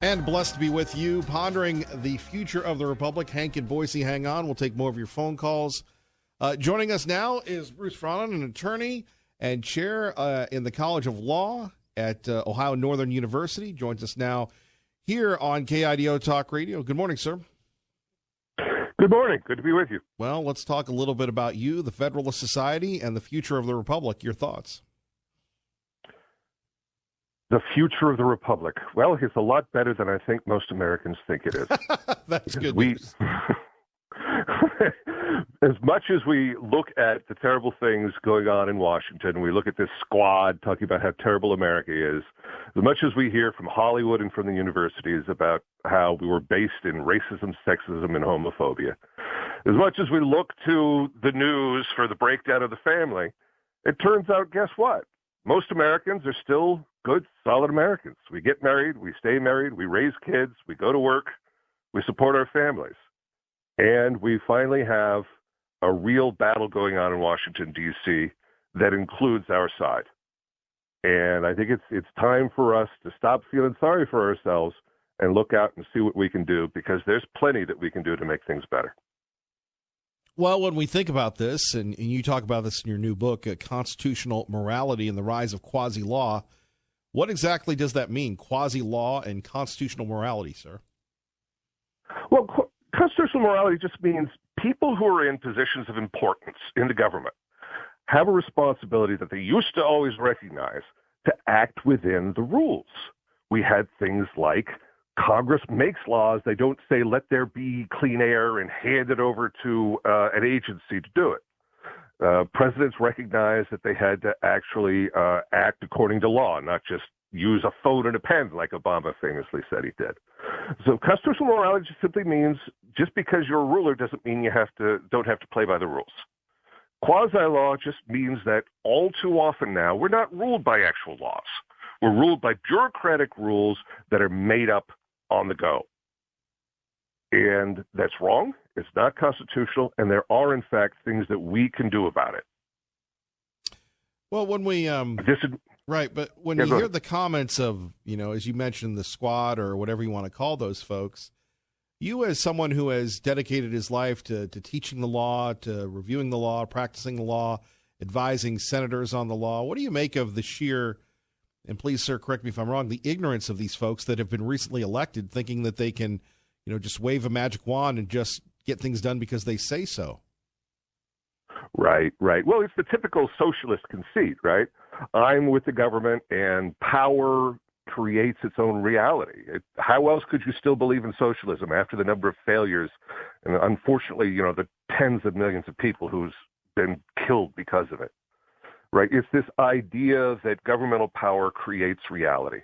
And blessed to be with you, pondering the future of the Republic. Hank and Boise, hang on. We'll take more of your phone calls. Joining us now is Bruce Fronon, an attorney and chair in the College of Law at Ohio Northern University. Joins us now here on KIDO Talk Radio. Good morning, sir. Good morning. Good to be with you. Well, let's talk a little bit about you, the Federalist Society, and the future of the Republic. Your thoughts? The future of the Republic. Well, it's a lot better than I think most Americans think it is. That's good news. As much as we look at the terrible things going on in Washington, we look at this squad talking about how terrible America is, as much as we hear from Hollywood and from the universities about how we were based in racism, sexism, and homophobia, as much as we look to the news for the breakdown of the family, it turns out, guess what? Most Americans are still good, solid Americans. We get married, we stay married, we raise kids, we go to work, we support our families. And we finally have a real battle going on in Washington, D.C. that includes our side. And I think it's time for us to stop feeling sorry for ourselves and look out and see what we can do, because there's plenty that we can do to make things better. Well, when we think about this, and you talk about this in your new book, Constitutional Morality and the Rise of Quasi-Law, what exactly does that mean, quasi-law and constitutional morality, sir? Well, constitutional morality just means people who are in positions of importance in the government have a responsibility that they used to always recognize to act within the rules. We had things like Congress makes laws. They don't say, let there be clean air and hand it over to an agency to do it. Presidents recognized that they had to actually act according to law, not just use a phone and a pen like Obama famously said he did. So constitutional morality just simply means just because you're a ruler doesn't mean you don't have to play by the rules. Quasi-law just means that all too often now we're not ruled by actual laws. We're ruled by bureaucratic rules that are made up on the go. And that's wrong. It's not constitutional. And there are, in fact, things that we can do about it. Well, when we right, but when you hear the comments of, as you mentioned, the squad or whatever you want to call those folks, you as someone who has dedicated his life to teaching the law, to reviewing the law, practicing the law, advising senators on the law, what do you make of the sheer, and please, sir, correct me if I'm wrong, the ignorance of these folks that have been recently elected, thinking that they can, just wave a magic wand and just get things done because they say so? Right. Well, it's the typical socialist conceit, right? I'm with the government and power creates its own reality. How else could you still believe in socialism after the number of failures and unfortunately, the tens of millions of people who's been killed because of it, right? It's this idea that governmental power creates reality.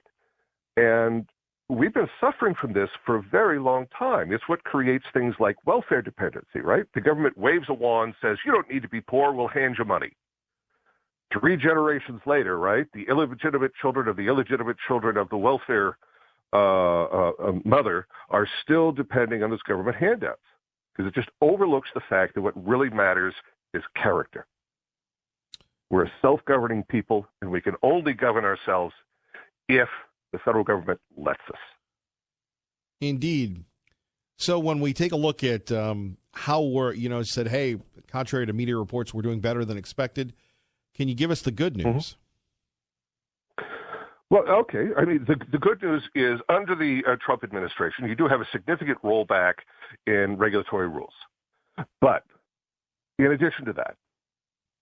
And we've been suffering from this for a very long time. It's what creates things like welfare dependency, right? The government waves a wand, says, you don't need to be poor, we'll hand you money. 3 generations later, right, the illegitimate children of the welfare mother are still depending on this government handouts, because it just overlooks the fact that what really matters is character. We're a self-governing people, and we can only govern ourselves if the federal government lets us. Indeed. So when we take a look at how we're, said, hey, contrary to media reports, we're doing better than expected, can you give us the good news? Mm-hmm. Well, okay. I mean, the good news is under the Trump administration, you do have a significant rollback in regulatory rules. But in addition to that,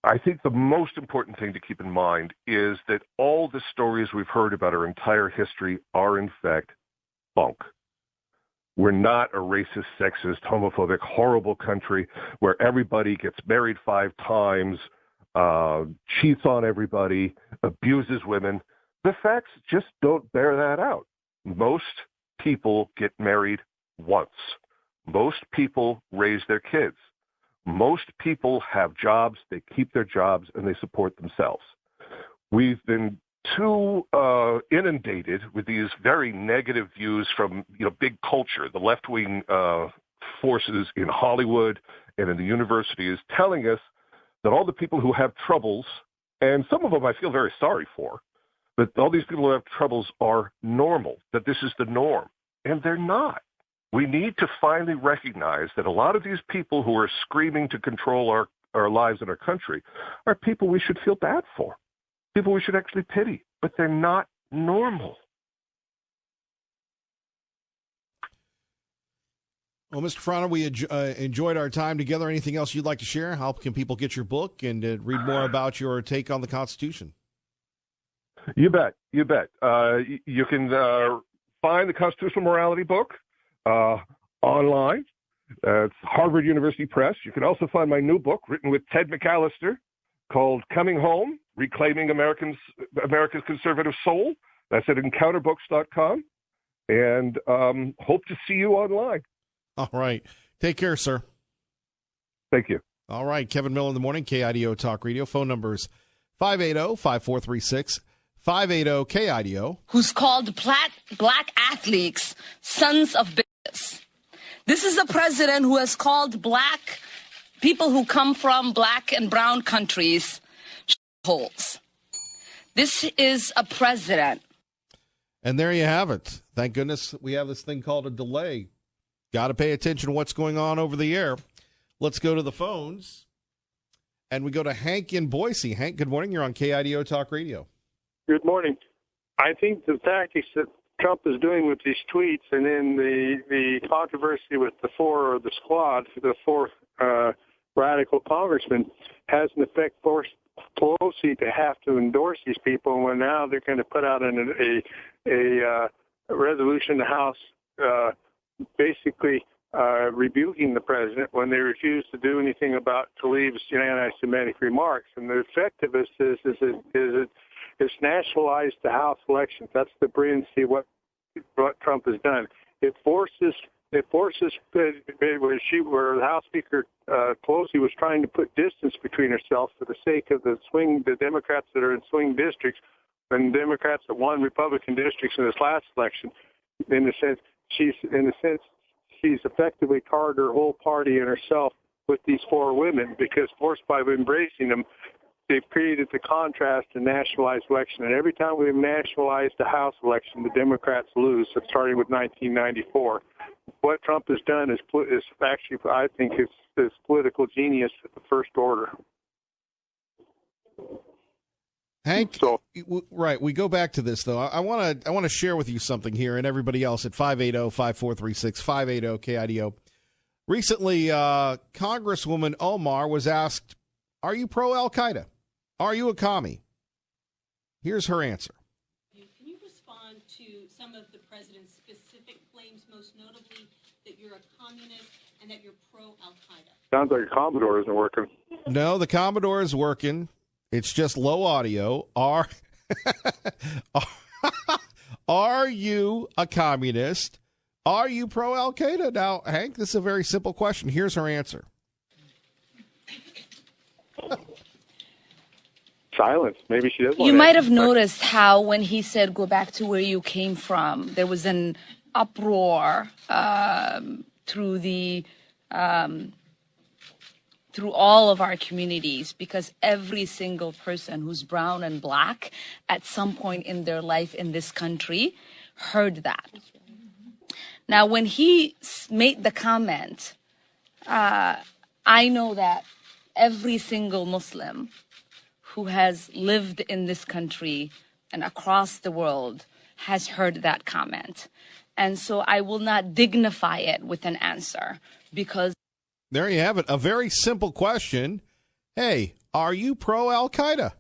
I think the most important thing to keep in mind is that all the stories we've heard about our entire history are, in fact, bunk. We're not a racist, sexist, homophobic, horrible country where everybody gets married 5 times, cheats on everybody, abuses women. The facts just don't bear that out. Most people get married once. Most people raise their kids. Most people have jobs, they keep their jobs, and they support themselves. We've been too inundated with these very negative views from big culture, the left-wing forces in Hollywood and in the universities telling us that all the people who have troubles, and some of them I feel very sorry for, but all these people who have troubles are normal, that this is the norm. and they're not. We need to finally recognize that a lot of these people who are screaming to control our lives in our country are people we should feel bad for, people we should actually pity, but they're not normal. Well, Mr. Frana, we enjoyed our time together. Anything else you'd like to share? How can people get your book and read more about your take on the Constitution? You bet. You bet. You can find the Constitutional Morality book online. It's Harvard University Press. You can also find my new book written with Ted McAllister called Coming Home, Reclaiming America's Conservative Soul. That's at encounterbooks.com. And hope to see you online. All right. Take care, sir. Thank you. All right. Kevin Miller in the morning, KIDO Talk Radio. Phone numbers 580-5436, 580-KIDO. Who's called black athletes sons of bitches. This is a president who has called black people who come from black and brown countries holes. This is a president. And there you have it. Thank goodness we have this thing called a delay. Got to pay attention to what's going on over the air. Let's go to the phones. And we go to Hank in Boise. Hank, good morning. You're on KIDO Talk Radio. Good morning. I think the tactics that Trump is doing with these tweets and then the controversy with the squad, the four radical congressmen, has in effect forced Pelosi to have to endorse these people when now they're going to put out a resolution in the House basically rebuking the president when they refuse to do anything about Tlaib's anti-Semitic remarks. And the effect of this is it's nationalized the House elections. That's the brilliancy of what Trump has done. It forces where the House Speaker Pelosi was trying to put distance between herself for the sake of the Democrats that are in swing districts and Democrats that won Republican districts in this last election. In a sense, she's effectively tarred her whole party and herself with these four women because forced by embracing them, they've created the contrast to nationalized election. And every time we've nationalized a House election, the Democrats lose, starting with 1994. What Trump has done is actually, I think, is political genius at the first order. Hank, right. We go back to this, though. I want to share with you something here and everybody else at 580-5436, 580-KIDO. Recently, Congresswoman Omar was asked, are you pro-Al-Qaeda? Are you a commie? Here's her answer. Can you respond to some of the president's specific claims, most notably that you're a communist and that you're pro-Al-Qaeda? Sounds like a Commodore isn't working. No, the Commodore is working. It's just low audio. Are you a communist? Are you pro-Al-Qaeda? Now, Hank, this is a very simple question. Here's her answer. Silence. Maybe she does. You might have noticed how when he said, go back to where you came from, there was an uproar through all of our communities because every single person who's brown and black at some point in their life in this country heard that. Now, when he made the comment, I know that every single Muslim who has lived in this country and across the world has heard that comment. And so I will not dignify it with an answer because... There you have it. A very simple question. Hey, are you pro-Al-Qaeda?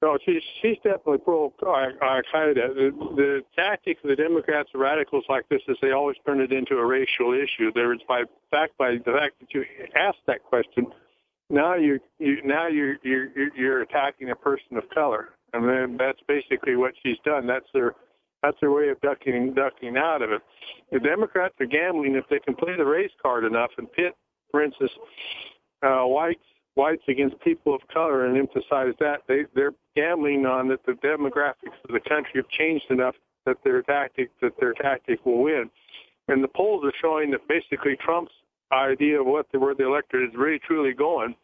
No, she's definitely pro-Al-Qaeda. The tactic of the Democrats, the radicals like this, is they always turn it into a racial issue. There is by the fact that you asked that question, now you're attacking a person of color, and then that's basically what she's done. That's their way of ducking out of it. The Democrats are gambling if they can play the race card enough and pit, for instance, whites against people of color and emphasize that. They're gambling on that the demographics of the country have changed enough that their tactic will win. And the polls are showing that basically Trump's idea of where the electorate is really truly going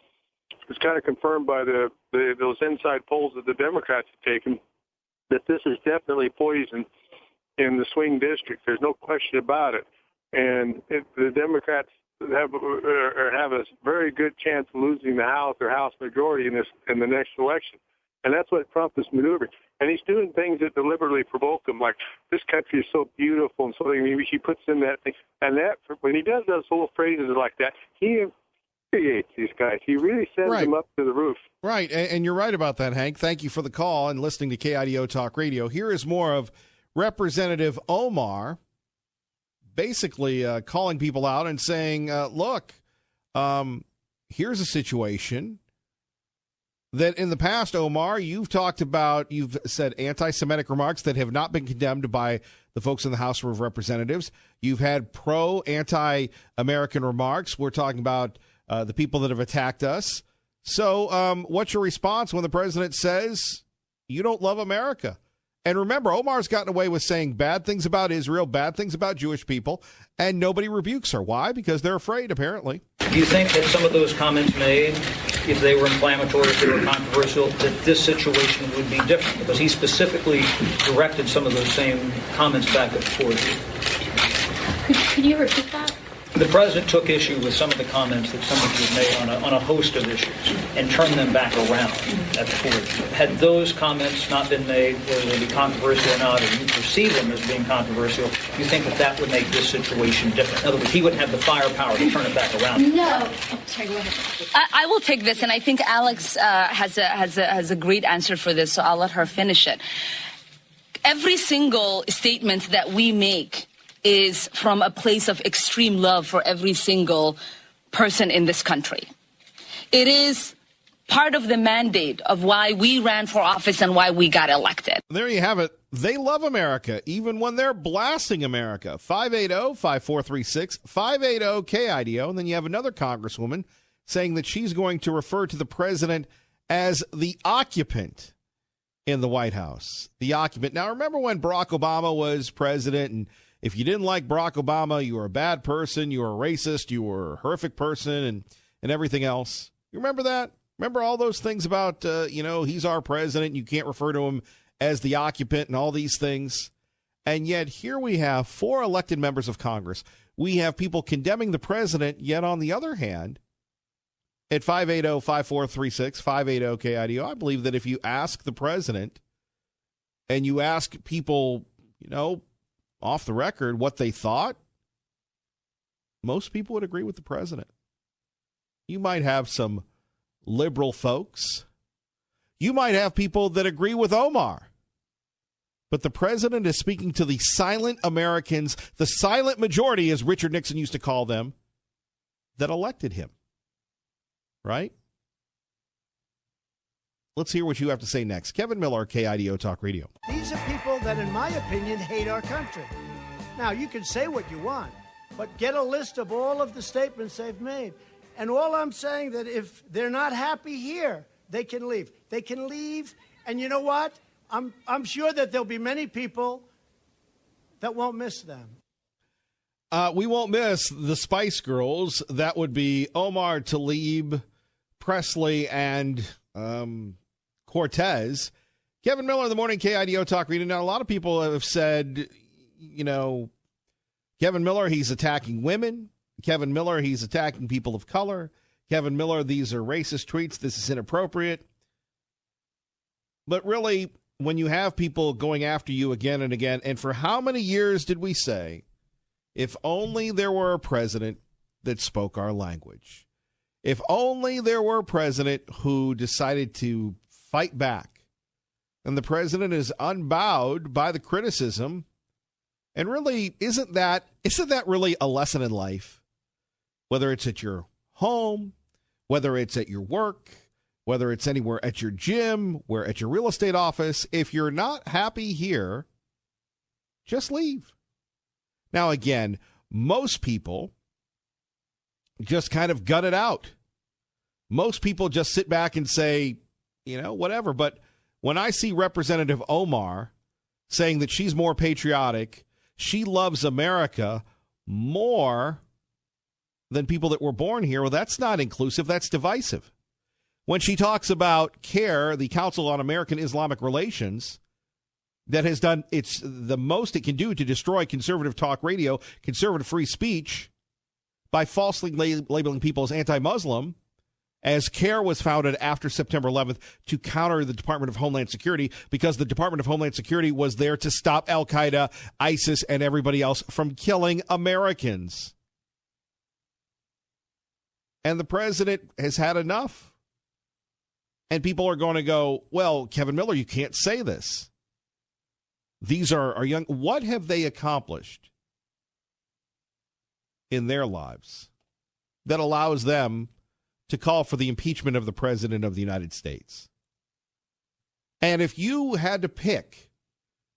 is kind of confirmed by those inside polls that the Democrats have taken, that this is definitely poison in the swing district. There's no question about it. And the Democrats have a very good chance of losing the House or House majority in the next election. And that's what Trump is maneuvering. And he's doing things that deliberately provoke him, like this country is so beautiful, and so he puts in that thing. And that when he does those little phrases like that, he infuriates these guys. He really sends them up to the roof. Right, and you're right about that, Hank. Thank you for the call and listening to KIDO Talk Radio. Here is more of Representative Omar basically calling people out and saying, look, here's a situation that in the past, Omar, you've said anti-Semitic remarks that have not been condemned by the folks in the House of Representatives. You've had anti-American remarks. We're talking about the people that have attacked us. So what's your response when the president says you don't love America? And remember, Omar's gotten away with saying bad things about Israel, bad things about Jewish people, and nobody rebukes her. Why? Because they're afraid, apparently. Do you think that some of those comments made, if they were inflammatory, if they were controversial, that this situation would be different? Because he specifically directed some of those same comments back towards you. Could you repeat that? The president took issue with some of the comments that some of you have made on a host of issues and turned them back around towards you. Had those comments not been made, whether they be controversial or not, or you perceive them as being controversial, do you think that would make this situation different? In other words, he wouldn't have the firepower to turn it back around. No. Oh, sorry, go ahead. I will take this, and I think Alex has a great answer for this, so I'll let her finish it. Every single statement that we make is from a place of extreme love for every single person in this country. It is part of the mandate of why we ran for office and why we got elected. There you have it. They love America, even when they're blasting America. 580-5436, 580-KIDO. And then you have another congresswoman saying that she's going to refer to the president as the occupant in the White House. The occupant. Now, remember when Barack Obama was president, and if you didn't like Barack Obama, you were a bad person, you were a racist, you were a horrific person, and everything else. You remember that? Remember all those things about, he's our president, you can't refer to him as the occupant and all these things. And yet here we have 4 elected members of Congress. We have people condemning the president, yet on the other hand, at 580-5436, 580-KIDO, I believe that if you ask the president and you ask people, off the record, what they thought, most people would agree with the president. You might have some liberal folks. You might have people that agree with Omar. But the president is speaking to the silent Americans, the silent majority, as Richard Nixon used to call them, that elected him. Right? Let's hear what you have to say next. Kevin Miller, KIDO Talk Radio. These are people that, in my opinion, hate our country. Now, you can say what you want, but get a list of all of the statements they've made. And all I'm saying that if they're not happy here, they can leave. They can leave, and you know what? I'm sure that there'll be many people that won't miss them. We won't miss the Spice Girls. That would be Omar, Tlaib, Presley, and Cortez. Kevin Miller in the morning, KIDO Talk Radio. Now, a lot of people have said, Kevin Miller, he's attacking women. Kevin Miller, he's attacking people of color. Kevin Miller, these are racist tweets. This is inappropriate. But really, when you have people going after you again and again, and for how many years did we say, if only there were a president that spoke our language? If only there were a president who decided to fight back. And the president is unbowed by the criticism. And really, isn't that really a lesson in life? Whether it's at your home, whether it's at your work, whether it's anywhere at your gym, where at your real estate office, if you're not happy here, just leave. Now, again, most people just kind of gut it out. Most people just sit back and say, whatever. But when I see Representative Omar saying that she's more patriotic, she loves America more than people that were born here, well, that's not inclusive. That's divisive. When she talks about CAIR, the Council on American Islamic Relations, that has done the most it can do to destroy conservative talk radio, conservative free speech, by falsely labeling people as anti-Muslim, as CARE was founded after September 11th to counter the Department of Homeland Security, because the Department of Homeland Security was there to stop Al-Qaeda, ISIS, and everybody else from killing Americans. And the president has had enough. And people are going to go, well, Kevin Miller, you can't say this. These are young. What have they accomplished in their lives that allows them to call for the impeachment of the president of the United States? And if you had to pick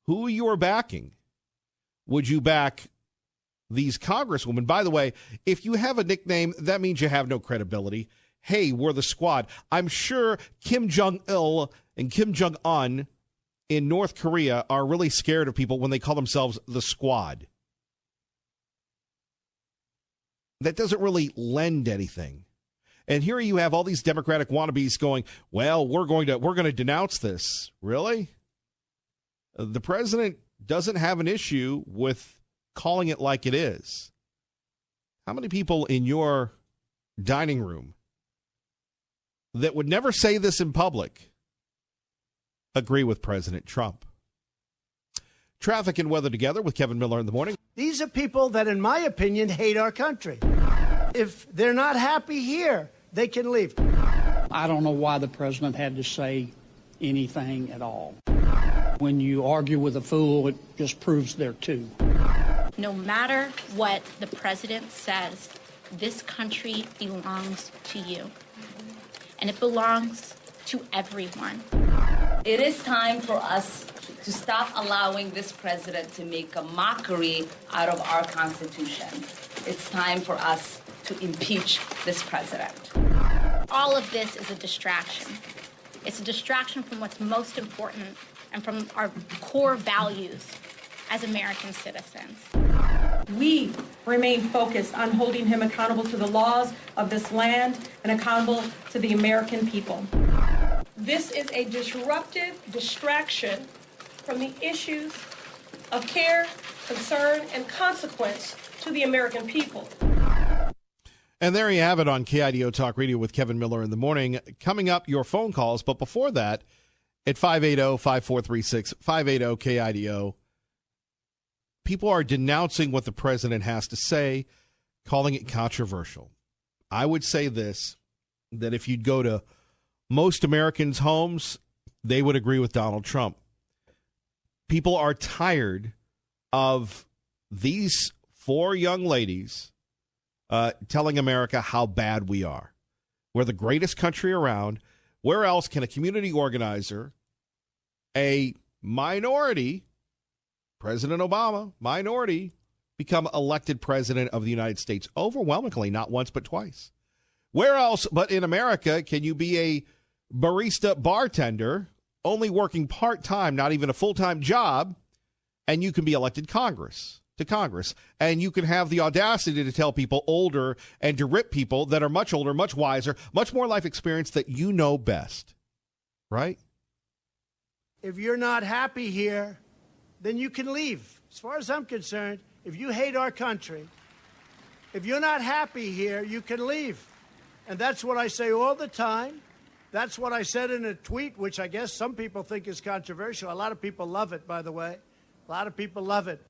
who you are backing, would you back these congresswomen? By the way, if you have a nickname, that means you have no credibility. Hey, we're the squad. I'm sure Kim Jong-il and Kim Jong-un in North Korea are really scared of people when they call themselves the squad. That doesn't really lend anything. And here you have all these Democratic wannabes going, well, we're going to denounce this. Really? The president doesn't have an issue with calling it like it is. How many people in your dining room that would never say this in public agree with President Trump? Traffic and weather together with Kevin Miller in the morning. These are people that, in my opinion, hate our country. If they're not happy here, they can leave. I don't know why the president had to say anything at all. When you argue with a fool, it just proves they're two. No matter what the president says, this country belongs to you. And it belongs to everyone. It is time for us to stop allowing this president to make a mockery out of our Constitution. It's time for us to impeach this president. All of this is a distraction. It's a distraction from what's most important and from our core values as American citizens. We remain focused on holding him accountable to the laws of this land and accountable to the American people. This is a disruptive distraction from the issues of care, concern, and consequence to the American people. And there you have it on KIDO Talk Radio with Kevin Miller in the morning. Coming up, your phone calls. But before that, at 580-5436, 580-KIDO, people are denouncing what the president has to say, calling it controversial. I would say this, that if you'd go to most Americans' homes, they would agree with Donald Trump. People are tired of these four young ladies telling America how bad we are. We're the greatest country around. Where else can a community organizer, a minority, President Obama, minority, become elected president of the United States? Overwhelmingly, not once but twice. Where else but in America can you be a barista bartender, only working part-time, not even a full-time job, and you can be elected to Congress, and you can have the audacity to tell people older and to rip people that are much older, much wiser, much more life experience that you know best, right? If you're not happy here, then you can leave. As far as I'm concerned, if you hate our country, if you're not happy here, you can leave. And that's what I say all the time. That's what I said in a tweet, which I guess some people think is controversial. A lot of people love it, by the way. A lot of people love it.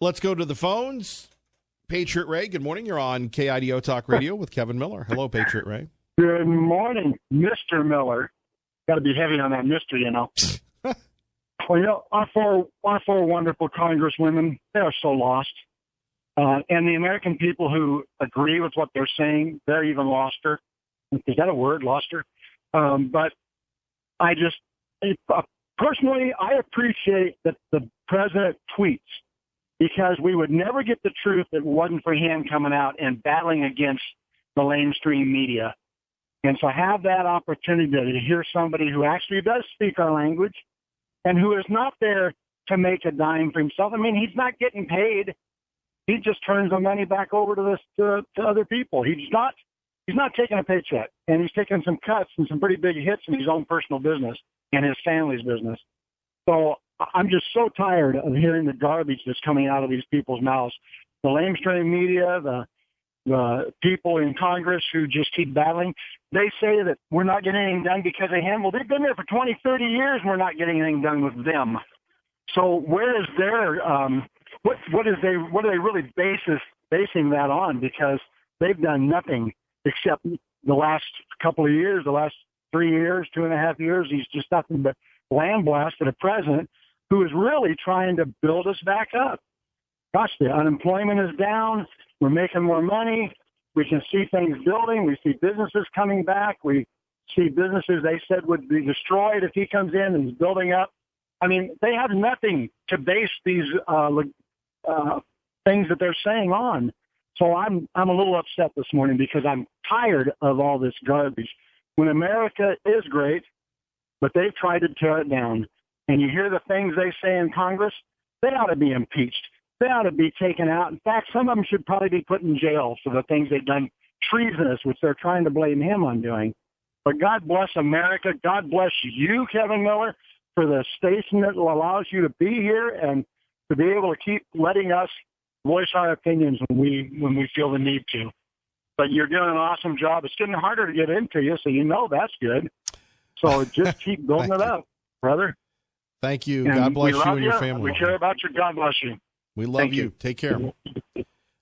Let's go to the phones. Patriot Ray, good morning. You're on KIDO Talk Radio with Kevin Miller. Hello, Patriot Ray. Good morning, Mr. Miller. Got to be heavy on that Mr., you know. Well, you know, our four wonderful congresswomen, they are so lost. And the American people who agree with what they're saying, they're even loster. Is that a word, loster? But I just, personally, I appreciate that the president tweets, because we would never get the truth if it wasn't for him coming out and battling against the mainstream media. And so I have that opportunity to hear somebody who actually does speak our language and who is not there to make a dime for himself. I mean, he's not getting paid. He just turns the money back over to other people. He's not taking a paycheck, and he's taking some cuts and some pretty big hits in his own personal business and his family's business. So I'm just so tired of hearing the garbage that's coming out of these people's mouths. The lamestream media, the people in Congress who just keep battling, they say that we're not getting anything done because of him. Well, they've been there for 20, 30 years and we're not getting anything done with them. So where is their, what are they really basing that on? Because they've done nothing except the last couple of years, the last 3 years, 2.5 years, he's just nothing but land blast at a president who is really trying to build us back up. Gosh, the unemployment is down. We're making more money. We can see things building. We see businesses coming back. We see businesses they said would be destroyed if he comes in and is building up. I mean, they have nothing to base these things that they're saying on. So I'm a little upset this morning because I'm tired of all this garbage. When America is great, but they've tried to tear it down. And you hear the things they say in Congress, they ought to be impeached. They ought to be taken out. In fact, some of them should probably be put in jail for the things they've done treasonous, which they're trying to blame him on doing. But God bless America. God bless you, Kevin Miller, for the station that allows you to be here and to be able to keep letting us voice our opinions when we feel the need to. But you're doing an awesome job. It's getting harder to get into you, so you know that's good. So just keep building it up, brother. Thank you. And God bless you and your family. We care about you. God bless you. We love you. Take care.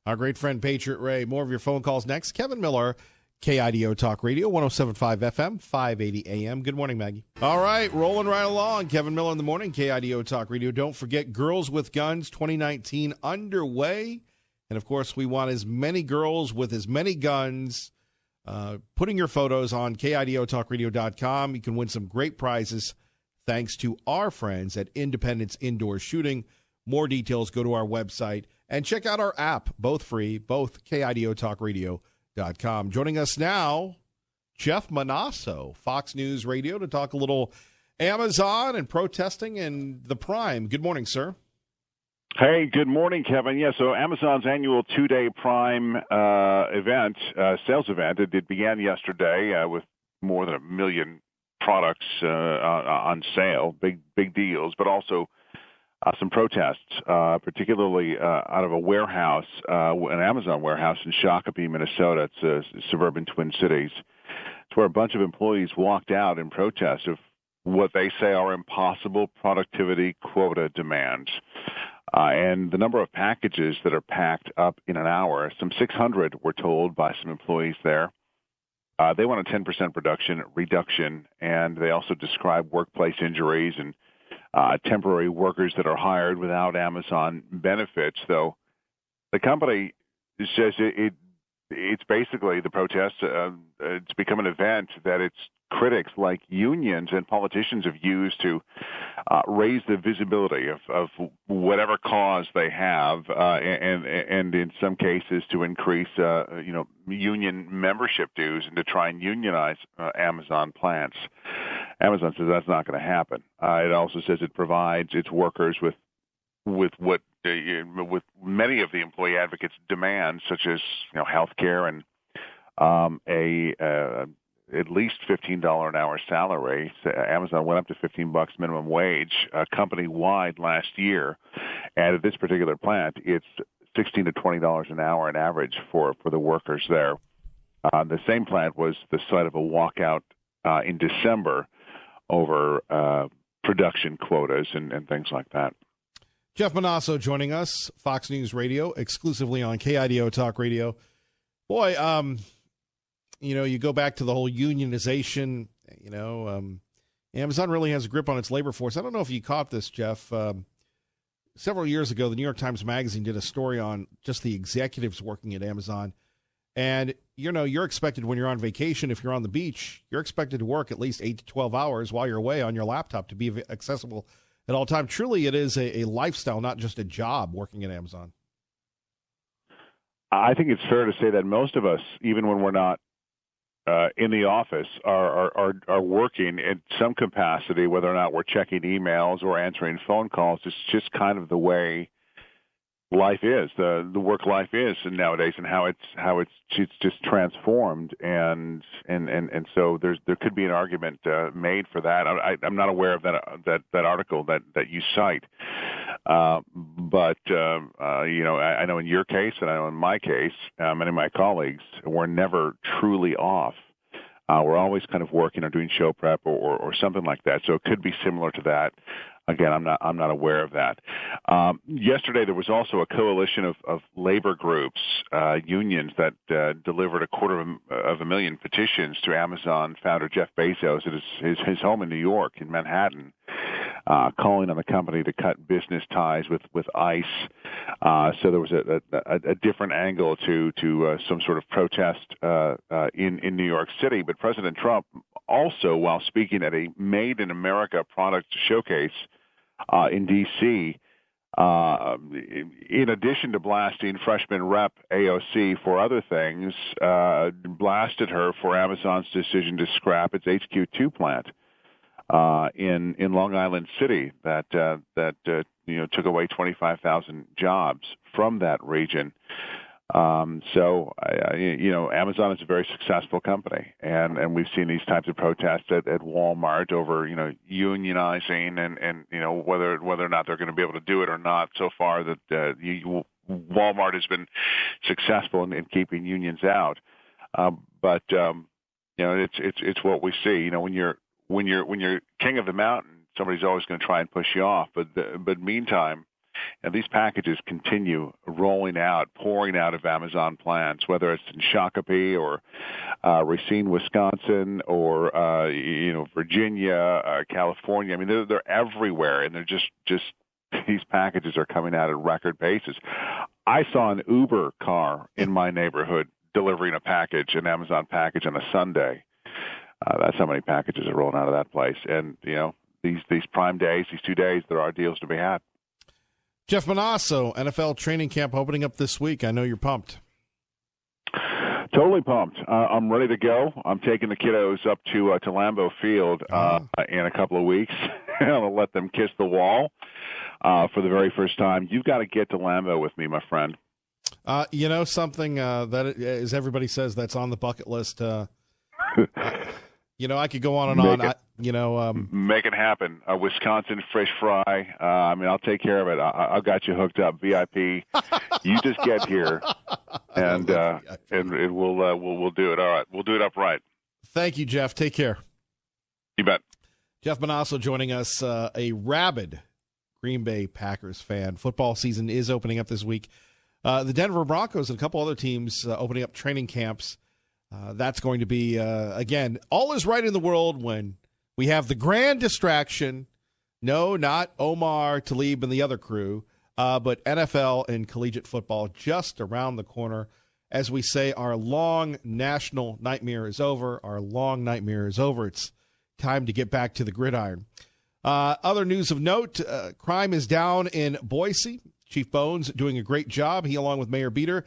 Our great friend Patriot Ray. More of your phone calls next. Kevin Miller, KIDO Talk Radio, 107.5 FM, 580 AM. Good morning, Maggie. All right, rolling right along. Kevin Miller in the morning, KIDO Talk Radio. Don't forget, Girls with Guns 2019 underway. And, of course, we want as many girls with as many guns. Putting your photos on KIDOTalkRadio.com. You can win some great prizes thanks to our friends at Independence Indoor Shooting. More details, go to our website and check out our app, both free, both KIDOTalkRadio.com. Joining us now, Jeff Monosso, Fox News Radio, to talk a little Amazon and protesting and the Prime. Good morning, sir. Hey, good morning, Kevin. Yeah, so Amazon's annual two-day Prime event, sales event, it began yesterday with more than 1 million products on sale, big deals, but also some protests, particularly out of a warehouse, an Amazon warehouse in Shakopee, Minnesota. It's suburban Twin Cities. It's where a bunch of employees walked out in protest of what they say are impossible productivity quota demands. And the number of packages that are packed up in an hour, some 600 were told by some employees there. They want a 10% reduction, and they also describe workplace injuries and temporary workers that are hired without Amazon benefits, though the company says it's basically the protest. It's become an event that its critics like unions and politicians have used to raise the visibility of whatever cause they have, and in some cases to increase union membership dues and to try and unionize Amazon plants. Amazon says that's not going to happen. It also says it provides its workers with many of the employee advocates' demands, such as health care and at least $15 an hour salary. Amazon went up to $15 minimum wage company-wide last year, and at this particular plant, it's $16 to $20 an hour on average for the workers there. The same plant was the site of a walkout in December over production quotas and things like that. Jeff Monosso joining us, Fox News Radio, exclusively on KIDO Talk Radio. Boy, you go back to the whole unionization, Amazon really has a grip on its labor force. I don't know if you caught this, Jeff. Several years ago, the New York Times Magazine did a story on just the executives working at Amazon. And, you're expected when you're on vacation, if you're on the beach, you're expected to work at least 8 to 12 hours while you're away on your laptop to be accessible at all times. Truly, it is a lifestyle, not just a job, working at Amazon. I think it's fair to say that most of us, even when we're not in the office, are working in some capacity, whether or not we're checking emails or answering phone calls. It's just kind of the way life is, the work life is nowadays, and how it's just transformed, and so there could be an argument made for that. I'm not aware of that article that you cite, but I know in your case, and I know in my case, many of my colleagues, we're never truly off. We're always kind of working or doing show prep or something like that. So it could be similar to that. Again, I'm not aware of that. Yesterday, there was also a coalition of labor groups, unions that delivered 250,000 petitions to Amazon founder Jeff Bezos at his home in New York, in Manhattan, calling on the company to cut business ties with ICE. So there was a different angle to some sort of protest in New York City. But President Trump also, while speaking at a Made in America product showcase in D.C., in addition to blasting freshman rep AOC for other things, blasted her for Amazon's decision to scrap its HQ2 plant in Long Island City that took away 25,000 jobs from that region. So Amazon is a very successful company, and we've seen these types of protests at Walmart over unionizing and whether or not they're going to be able to do it or not. So far, that Walmart has been successful in keeping unions out, but it's what we see. When you're king of the mountain, somebody's always going to try and push you off. But meantime, and these packages continue rolling out, pouring out of Amazon plants, whether it's in Shakopee or Racine, Wisconsin, or Virginia, California. I mean, they're everywhere, and they're just these packages are coming out at record paces. I saw an Uber car in my neighborhood delivering an Amazon package on a Sunday. That's how many packages are rolling out of that place. And these prime days, these 2 days, there are deals to be had. Jeff Monosso, NFL training camp opening up this week. I know you're pumped. Totally pumped. I'm ready to go. I'm taking the kiddos up to Lambeau Field in a couple of weeks. I'm going to let them kiss the wall for the very first time. You've got to get to Lambeau with me, my friend. Something that, as everybody says, that's on the bucket list. I could go on and on. Make it happen. Wisconsin fish fry. I'll take care of it. I'll got you hooked up. VIP. You just get here, and we'll do it. All right, we'll do it upright. Thank you, Jeff. Take care. You bet. Jeff Monosso joining us, a rabid Green Bay Packers fan. Football season is opening up this week. The Denver Broncos and a couple other teams opening up training camps. That's going to be, again, all is right in the world when we have the grand distraction. No, not Omar, Talib, and the other crew, but NFL and collegiate football just around the corner. As we say, our long national nightmare is over. Our long nightmare is over. It's time to get back to the gridiron. Other news of note, crime is down in Boise. Chief Bones doing a great job. He, along with Mayor Beater,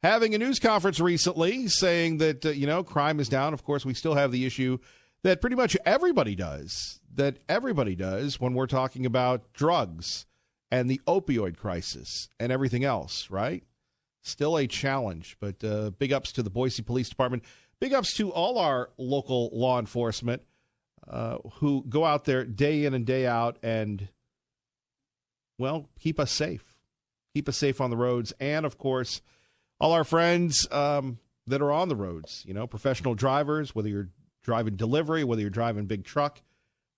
having a news conference recently saying that, crime is down. Of course, we still have the issue that pretty much everybody does when we're talking about drugs and the opioid crisis and everything else, right? Still a challenge, but big ups to the Boise Police Department. Big ups to all our local law enforcement who go out there day in and day out and, keep us safe. Keep us safe on the roads. And, of course, all our friends that are on the roads, professional drivers, whether you're driving delivery, whether you're driving big truck,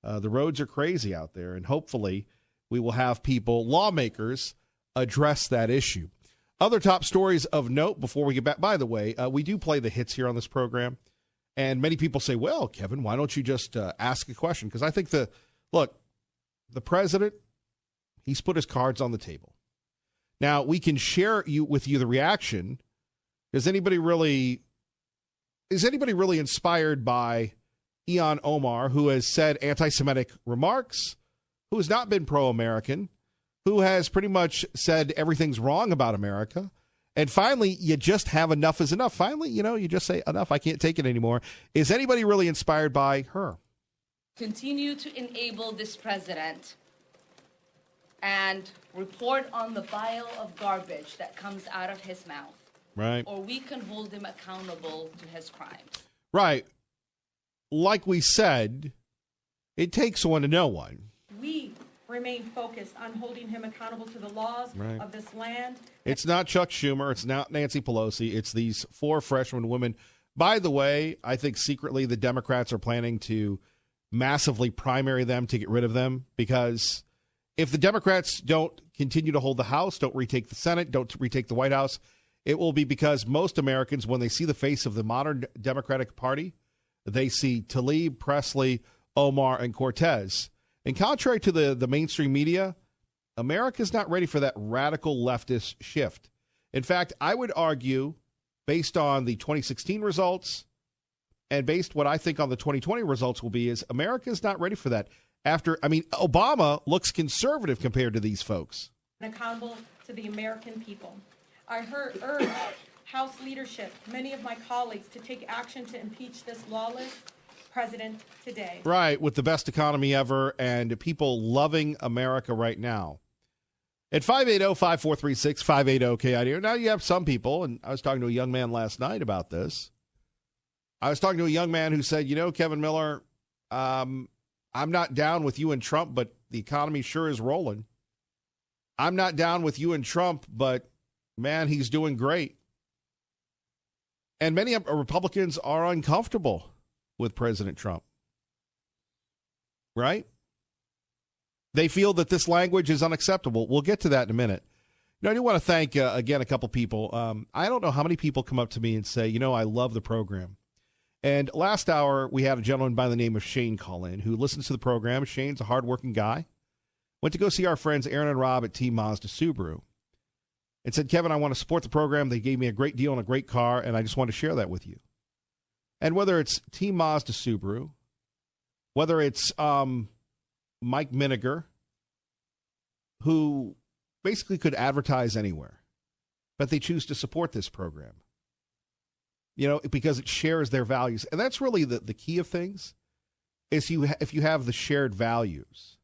the roads are crazy out there. And hopefully we will have lawmakers, address that issue. Other top stories of note before we get back. By the way, we do play the hits here on this program. And many people say, well, Kevin, why don't you just ask a question? Because I think the president, he's put his cards on the table. Now, we can share with you the reaction. Is anybody really inspired by Ilhan Omar, who has said anti-Semitic remarks, who has not been pro-American, who has pretty much said everything's wrong about America, and finally, you just have enough is enough. Finally, you just say enough, I can't take it anymore. Is anybody really inspired by her? Continue to enable this president and report on the pile of garbage that comes out of his mouth. Right. Or we can hold him accountable to his crimes. Right. Like we said, it takes one to know one. We remain focused on holding him accountable to the laws of this land. It's not Chuck Schumer. It's not Nancy Pelosi. It's these 4 freshman women. By the way, I think secretly the Democrats are planning to massively primary them to get rid of them, because if the Democrats don't continue to hold the House, don't retake the Senate, don't retake the White House, it will be because most Americans, when they see the face of the modern Democratic Party, they see Tlaib, Presley, Omar, and Cortez. And contrary to the mainstream media, America's not ready for that radical leftist shift. In fact, I would argue, based on the 2016 results and based what I think on the 2020 results will be, is America's not ready for that. Obama looks conservative compared to these folks. Accountable to the American people. I urge House leadership, many of my colleagues, to take action to impeach this lawless president today. Right, with the best economy ever and people loving America right now. At 580-5436, 580-KIDO. Now you have some people, and I was talking to a young man last night about this. I was talking to a young man who said, Kevin Miller, I'm not down with you and Trump, but the economy sure is rolling. I'm not down with you and Trump, but, man, he's doing great. And many Republicans are uncomfortable with President Trump. Right? They feel that this language is unacceptable. We'll get to that in a minute. I do want to thank, again, a couple people. I don't know how many people come up to me and say, I love the program. And last hour, we had a gentleman by the name of Shane call in who listens to the program. Shane's a hardworking guy. Went to go see our friends Aaron and Rob at Team Mazda Subaru. And said, Kevin, I want to support the program. They gave me a great deal on a great car, and I just want to share that with you. And whether it's Team Mazda Subaru, whether it's Mike Miniger, who basically could advertise anywhere, but they choose to support this program, because it shares their values. And that's really the key of things, is if you have the shared values.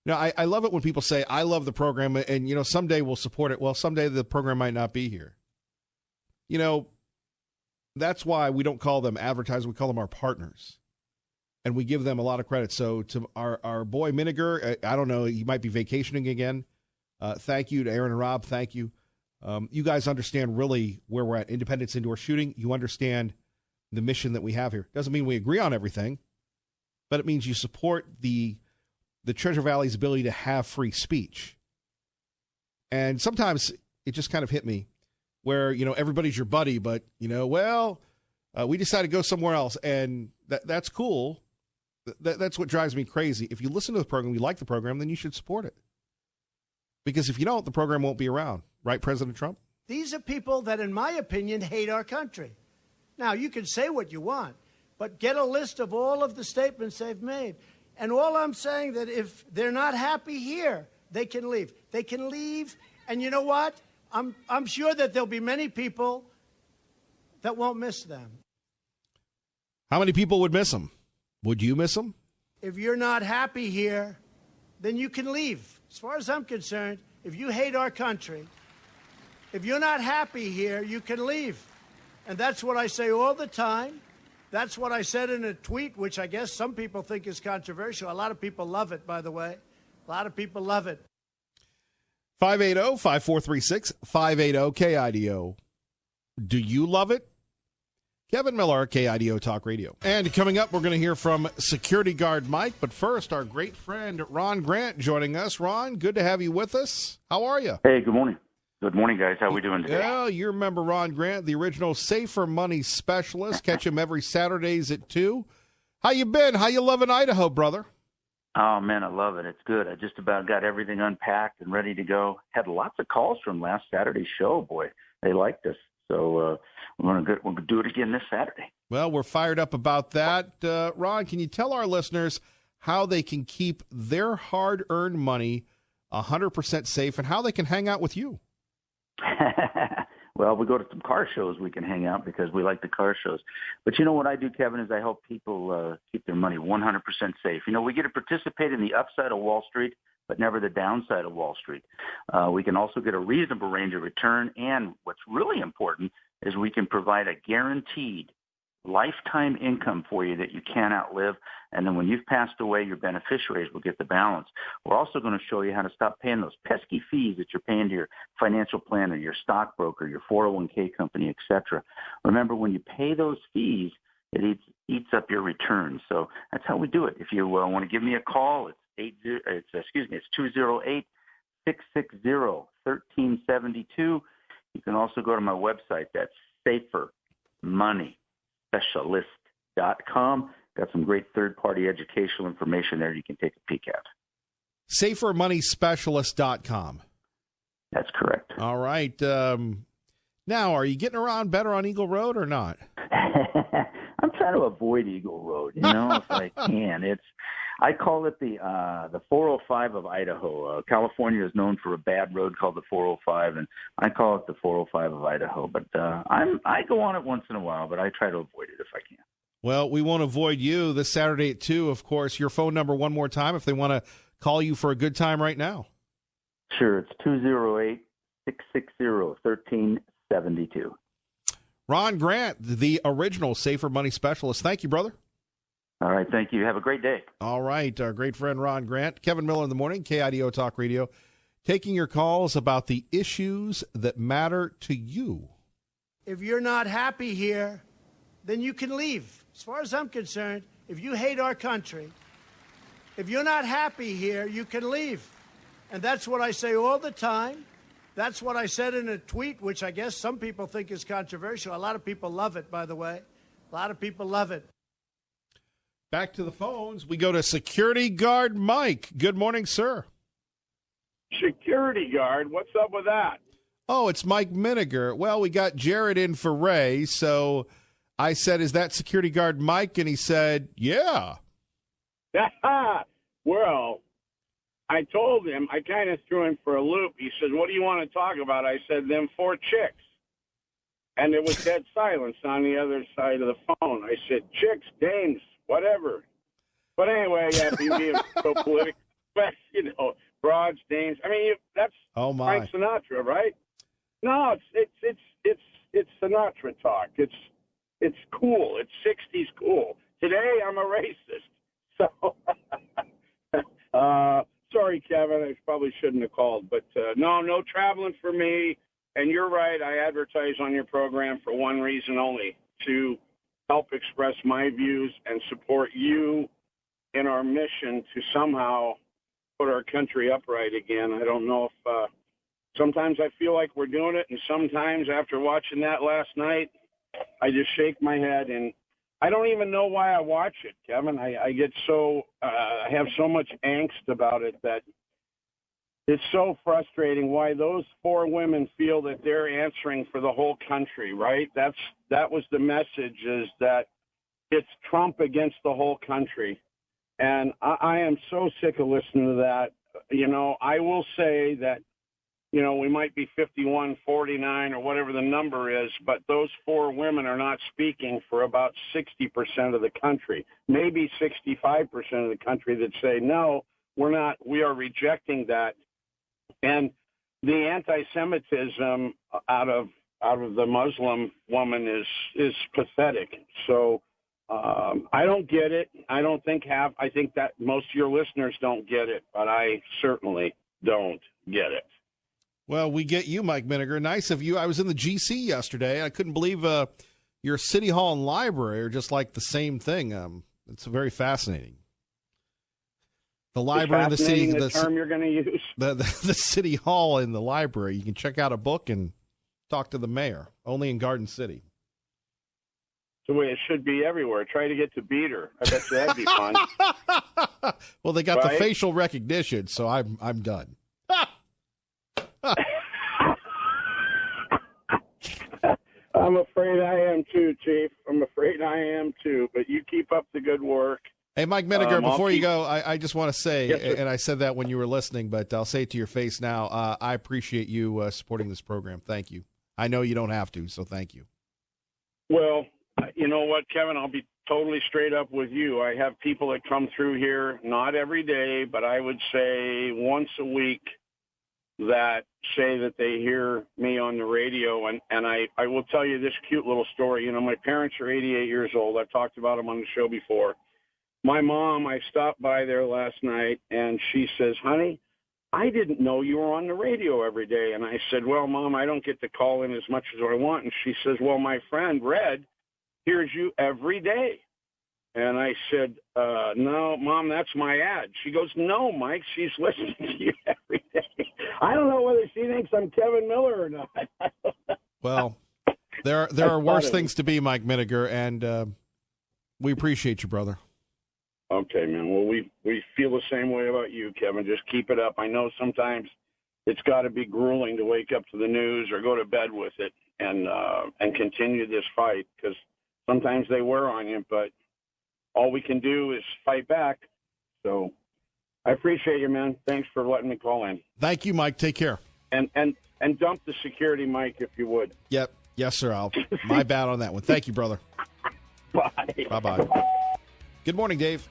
I love it when people say, I love the program, and, someday we'll support it. Well, someday the program might not be here. That's why we don't call them advertisers. We call them our partners. And we give them a lot of credit. So to our boy Miniger, I don't know, he might be vacationing again. Thank you to Aaron and Rob. Thank you. You guys understand really where we're at. Independence Indoor Shooting. You understand the mission that we have here. Doesn't mean we agree on everything, but it means you support the Treasure Valley's ability to have free speech. And sometimes it just kind of hit me where, everybody's your buddy, but, we decided to go somewhere else. And that's cool. That's what drives me crazy. If you listen to the program, you like the program, then you should support it. Because if you don't, the program won't be around. Right, President Trump? These are people that, in my opinion, hate our country. Now, you can say what you want, but get a list of all of the statements they've made. And all I'm saying that if they're not happy here, they can leave. They can leave. And you know what? I'm sure that there'll be many people that won't miss them. How many people would miss them? Would you miss them? If you're not happy here, then you can leave. As far as I'm concerned, if you hate our country, if you're not happy here, you can leave. And that's what I say all the time. That's what I said in a tweet, which I guess some people think is controversial. A lot of people love it, by the way. A lot of people love it. 580-5436, 580-KIDO. Do you love it? Kevin Miller, KIDO Talk Radio. And coming up, we're going to hear from security guard Mike. But first, our great friend Ron Grant joining us. Ron, good to have you with us. How are you? Hey, good morning. Good morning, guys. How are we doing today? Yeah, you remember Ron Grant, the original Safer Money specialist. Catch him every Saturdays at 2. How you been? How you loving Idaho, brother? Oh, man, I love it. It's good. I just about got everything unpacked and ready to go. Had lots of calls from last Saturday's show. Boy, they liked us. So we're going to do it again this Saturday. Well, we're fired up about that. Ron, can you tell our listeners how they can keep their hard-earned money 100% safe and how they can hang out with you? Well, we go to some car shows. We can hang out because we like the car shows. But you know what I do, Kevin, is I help people keep their money 100% safe. We get to participate in the upside of Wall Street but never the downside of Wall Street. We can also get a reasonable range of return, and what's really important is we can provide a guaranteed lifetime income for you that you can't outlive, and then when you've passed away, your beneficiaries will get the balance. We're also going to show you how to stop paying those pesky fees that you're paying to your financial planner, your stockbroker, your 401k company, etc. Remember, when you pay those fees, it eats up your returns. So that's how we do it. If you want to give me a call, it's 208-660-1372. You can also go to my website. That's SaferMoneySpecialist.com. Got some great third-party educational information there you can take a peek at. SaferMoneySpecialist.com. That's correct. All right. Now, are you getting around better on Eagle Road or not? I'm trying to avoid Eagle Road, if I can. I call it the 405 of Idaho. California is known for a bad road called the 405, and I call it the 405 of Idaho. But I go on it once in a while, but I try to avoid it if I can. Well, we won't avoid you this Saturday at 2, of course. Your phone number one more time if they want to call you for a good time right now. Sure, it's 208-660-1372. Ron Grant, the original Safer Money Specialist. Thank you, brother. All right, thank you. Have a great day. All right, our great friend Ron Grant. Kevin Miller in the morning, KIDO Talk Radio, taking your calls about the issues that matter to you. If you're not happy here, then you can leave. As far as I'm concerned, if you hate our country, if you're not happy here, you can leave. And that's what I say all the time. That's what I said in a tweet, which I guess some people think is controversial. A lot of people love it, by the way. A lot of people love it. Back to the phones. We go to Security Guard Mike. Good morning, sir. Security Guard? What's up with that? Oh, it's Mike Miniger. Well, we got Jared in for Ray, so I said, is that Security Guard Mike? And he said, yeah. Well, I told him, I kind of threw him for a loop. He said, what do you want to talk about? I said, them 4 chicks. And there was dead silence on the other side of the phone. I said, chicks, dames, whatever. But anyway, yeah, being so political, but, broads, dames. I mean, that's Frank Sinatra, right? No, it's Sinatra talk. It's cool. It's 60s cool. Today, I'm a racist. So, sorry, Kevin, I probably shouldn't have called. But, no traveling for me. And you're right, I advertise on your program for one reason only, to help express my views and support you in our mission to somehow put our country upright again. I don't know if sometimes I feel like we're doing it, and sometimes after watching that last night, I just shake my head, and I don't even know why I watch it, Kevin. I get so I have so much angst about it that it's so frustrating why those 4 women feel that they're answering for the whole country, right? That was the message, is that it's Trump against the whole country. And I am so sick of listening to that. I will say that, we might be 51-49 or whatever the number is, but those 4 women are not speaking for about 60% of the country, maybe 65% of the country that say, no, we're not, we are rejecting that. And the anti-Semitism out of the Muslim woman is pathetic. So I don't get it. I think that most of your listeners don't get it, but I certainly don't get it. Well, we get you, Mike Miniger. Nice of you. I was in the GC yesterday. I couldn't believe your City Hall and library are just like the same thing. It's very fascinating. The library and the city, the term you're going to use. The City Hall and the library. You can check out a book and talk to the mayor. Only in Garden City. It's the way it should be everywhere. Try to get to beat her. I bet you that'd be fun. Well, they got the facial recognition, so I'm done. I'm afraid I am too, Chief. I'm afraid I am too. But you keep up the good work. Hey, Mike Miniger, before you go, I just want to say, yes, and I said that when you were listening, but I'll say it to your face now, I appreciate you supporting this program. Thank you. I know you don't have to, so thank you. Well, you know what, Kevin? I'll be totally straight up with you. I have people that come through here, not every day, but I would say once a week, that say that they hear me on the radio. And I will tell you this cute little story. You know, my parents are 88 years old. I've talked about them on the show before. My mom, I stopped by there last night, and she says, honey, I didn't know you were on the radio every day. And I said, well, Mom, I don't get to call in as much as I want. And she says, well, my friend, Red, hears you every day. And I said, no, Mom, that's my ad. She goes, no, Mike, she's listening to you every day. I don't know whether she thinks I'm Kevin Miller or not. Well, there are worse things to be, Mike Miniger, and we appreciate you, brother. Okay, man. Well, we feel the same way about you, Kevin. Just keep it up. I know sometimes it's got to be grueling to wake up to the news or go to bed with it and continue this fight, because sometimes they wear on you, but all we can do is fight back. So I appreciate you, man. Thanks for letting me call in. Thank you, Mike. Take care. And dump the security, Mike, if you would. Yep. Yes, sir. My bad on that one. Thank you, brother. Bye. Bye-bye. Good morning, Dave.